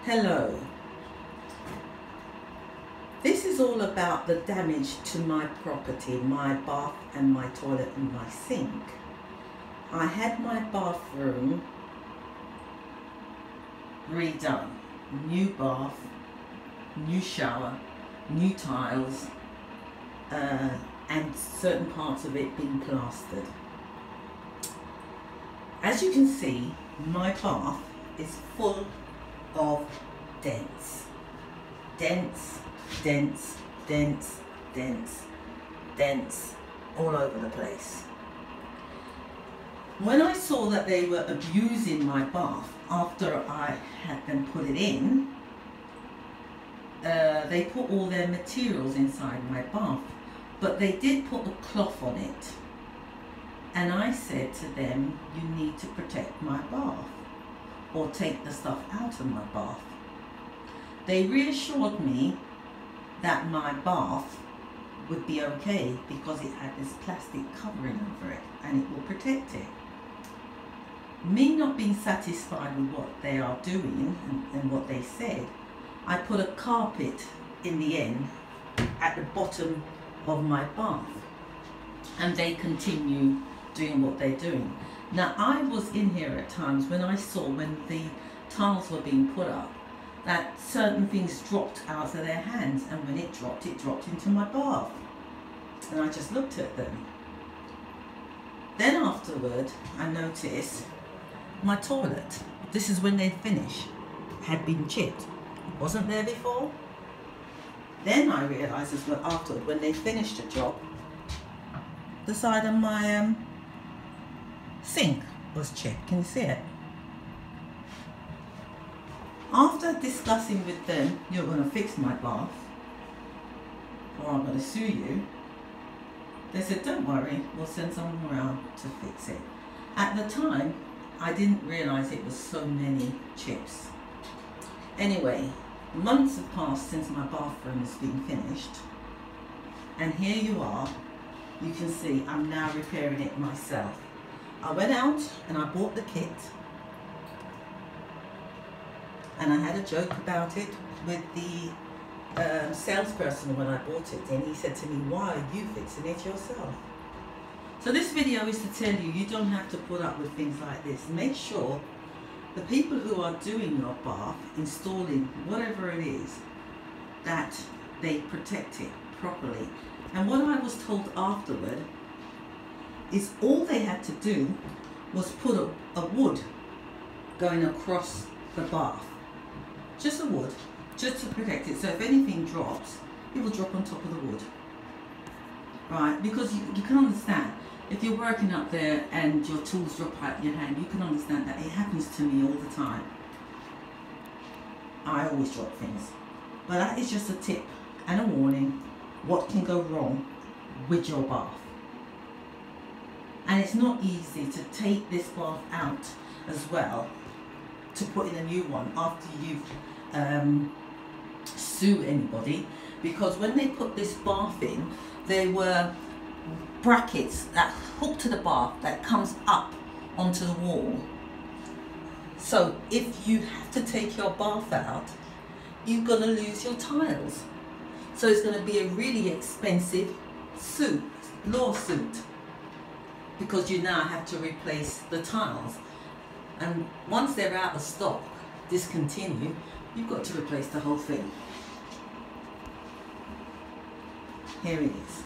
Hello. This is all about the damage to my property, my bath and my toilet and my sink. I had my bathroom redone. New bath, new shower, new tiles, and certain parts of it being plastered. As you can see, my bath is full of dents. Dents, dents, dents, dents, dents all over the place. When I saw that they were abusing my bath after I had them put it in, they put all their materials inside my bath, but they did put a cloth on it. And I said to them, you need to protect my bath or take the stuff out of my bath. They reassured me that my bath would be okay because it had this plastic covering over it and it will protect it. Me not being satisfied with what they are doing and what they said, I put a carpet in the end at the bottom of my bath, and they continue doing what they're doing. Now, I was in here at times when I saw when the tiles were being put up that certain things dropped out of their hands, and when it dropped into my bath, and I just looked at them. Then afterward I noticed my toilet, this is when they finished, had been chipped. It wasn't there before. Then I realised as well afterward, when they finished the job, the side of my sink was chipped. Can you see it? After discussing with them, you're going to fix my bath or I'm going to sue you, they said, don't worry, we'll send someone around to fix it. At the time, I didn't realise it was so many chips. Anyway, months have passed since my bathroom has been finished, and here you are. You can see I'm now repairing it myself. I went out and I bought the kit, and I had a joke about it with the salesperson when I bought it, and he said to me, why are you fixing it yourself? So this video is to tell you, you don't have to put up with things like this. Make sure the people who are doing your bath, installing whatever it is, that they protect it properly. And what I was told afterward is all they had to do was put a wood going across the bath. Just a wood, just to protect it. So if anything drops, it will drop on top of the wood. Right, because you can understand, if you're working up there and your tools drop out of your hand, you can understand that it happens to me all the time. I always drop things. But that is just a tip and a warning what can go wrong with your bath. And it's not easy to take this bath out as well to put in a new one after you've sued anybody, because when they put this bath in, there were brackets that hook to the bath that comes up onto the wall. So if you have to take your bath out, you're going to lose your tiles. So it's going to be a really expensive lawsuit, because you now have to replace the tiles. And once they're out of stock, discontinued, you've got to replace the whole thing. Here it is.